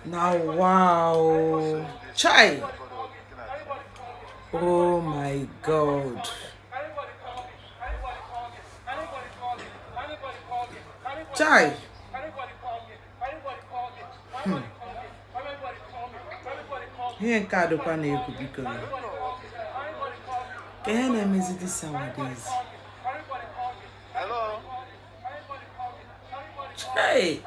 Now, wow. Chai. Oh my God. Chai. Here card kwa na eku biko no. Ke na emezi this nowadays. Hello. Chai.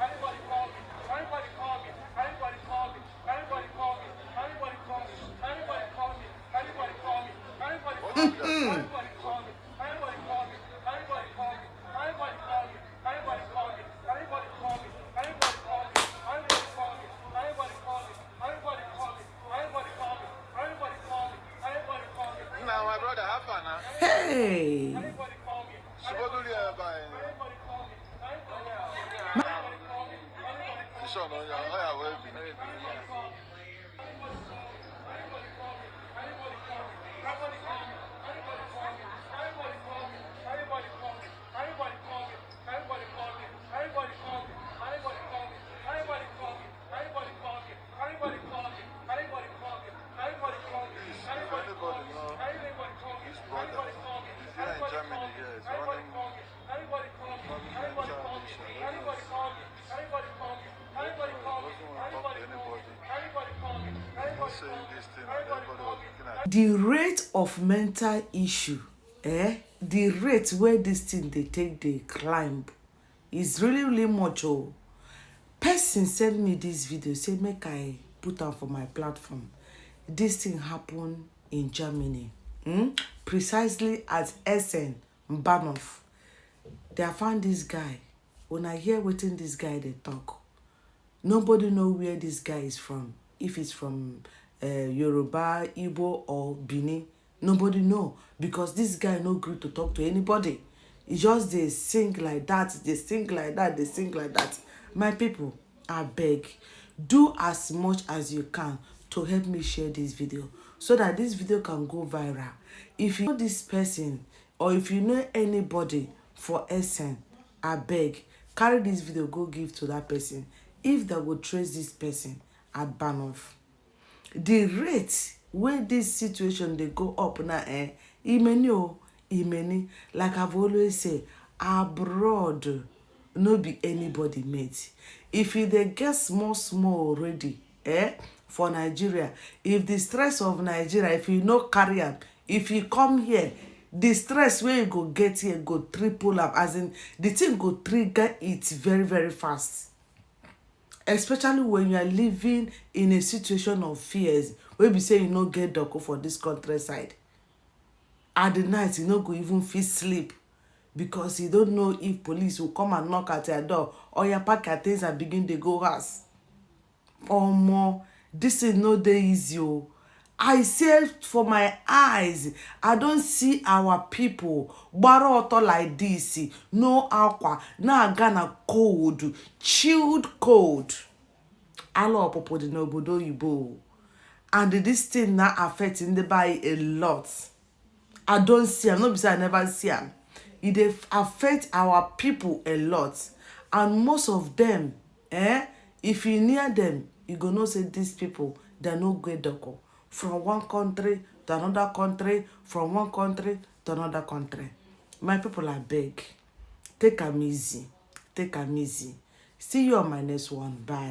Now my brother have fun, huh? Hey. Supposedly by. Sure, no, I will be. The rate of mental issue, the rate where this thing they take they climb is really much. Oh, person send me this video, say make I put on for my platform. This thing happened in Germany, precisely at Essen Bhf. They have found this guy. When I hear what this guy they talk, nobody know where this guy is from. If it's from Yoruba, Igbo, or Benin, nobody know, because this guy no agree to talk to anybody. He just they sing like that, they sing like that, they sing like that. My people, I beg, do as much as you can to help me share this video so that this video can go viral. If you know this person or if you know anybody for Essen, I beg, carry this video, go give to that person. If they will trace this person at Bhf. The rate where this situation they go up now, imeni, like I've always said, abroad no be anybody mate. If they get small already, for Nigeria, if the stress of Nigeria, if you no carry up, if you come here, the stress where you go get here go triple up, as in the thing go trigger it very fast. Especially when you are living in a situation of fears, where we say you no get doco for this countryside. At the night, you no go even feel sleep because you don't know if police will come and knock at your door or your pack your things and begin to go house. Or more, this is no day easy. I say for my eyes, I don't see our people baroto like this. No aqua, na Ghana cold, chilled cold. Alo popo di n'obodo Igbo. And this thing now affecting the body a lot. I don't see them, not because I never see them. It affect our people a lot. And most of them, if you near them, you gonna say these people, they're no great doco. From one country to another country, from one country to another country. My people are beg. Take them easy. Take them easy. See you on my next one. Bye.